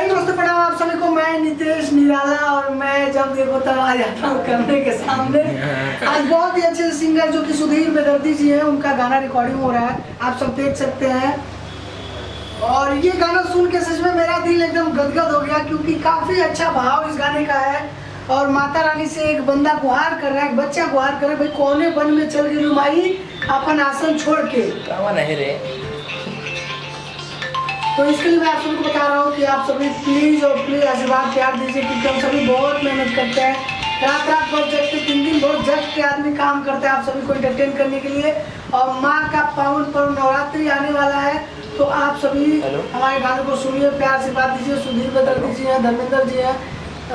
दोस्तों प्रणाम आप सभी को। मैं नितेश निराला और मैं जब देखो तब आ जाता हूँ कैमरे के सामने। आज बहुत ही अच्छे सिंगर जो कि सुधीर बेदर्दी जी हैं, उनका गाना रिकॉर्डिंग हो रहा है, आप सब देख सकते हैं। और ये गाना सुन के सच में मेरा दिल एकदम गदगद हो गया, क्योंकि काफ़ी अच्छा भाव इस गाने का है। और माता रानी से एक बंदा गुहार कर रहा है, एक बच्चा गुहार कर रहा है, भाई कोने वन में चल गई माई अपन आसन छोड़ के। नहीं रे। तो इसके लिए मैं आप सभी को बता रहा हूँ कि आप सभी प्लीज़ और प्लीज़ आशीर्वाद प्यार दीजिए, क्योंकि हम सभी बहुत मेहनत करते हैं, रात रात भर जग के, 3 दिन बहुत जग के आदमी काम करते हैं आप सभी को एंटरटेन करने के लिए। और माँ का पावन पर्व नवरात्रि आने वाला है, तो आप सभी हमारे गानों को सुनिए, प्यार आशीर्वाद दीजिए। सुधीर बेदर्दी जी हैं, धर्मेंद्र जी हैं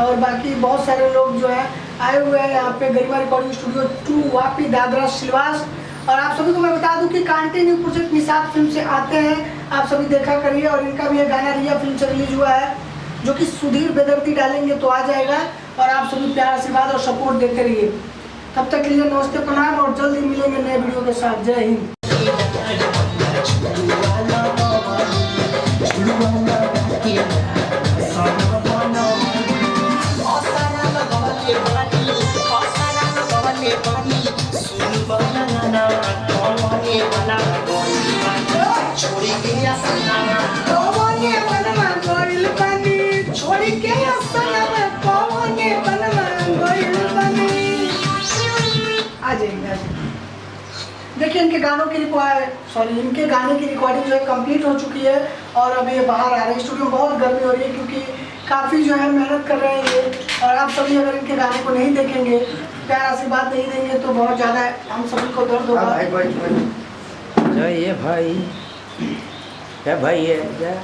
और बाकी बहुत सारे लोग जो है आए हुए हैं यहाँ पे गरिमा रिकॉर्डिंग स्टूडियो 2 वापी दादरा सिलवास। और आप सभी को मैं बता दूं कि कंटिन्यू प्रोजेक्ट निषाद फिल्म से आते हैं, आप सभी देखा करिए। और इनका भी ये गाना रिया फिल्म से रिलीज हुआ है, जो कि सुधीर बेदर्दी डालेंगे तो आ जाएगा। और आप सभी प्यार आशीर्वाद और सपोर्ट देते रहिए। तब तक के लिए नमस्ते प्रणाम और जल्दी मिलेंगे नए वीडियो के साथ। जय हिंद। देखिए इनके गानों की इनके गाने की रिकॉर्डिंग जो है कंप्लीट हो चुकी है और अब ये बाहर आ रहे हैं। स्टूडियो में बहुत गर्मी हो रही है, क्योंकि काफ़ी जो है मेहनत कर रहे हैं ये। और आप सभी अगर इनके गाने को नहीं देखेंगे, प्यार आशीर्वाद नहीं देंगे, तो बहुत ज़्यादा हम सभी को दर्द होगा। ये भाई क्या भाई है क्या?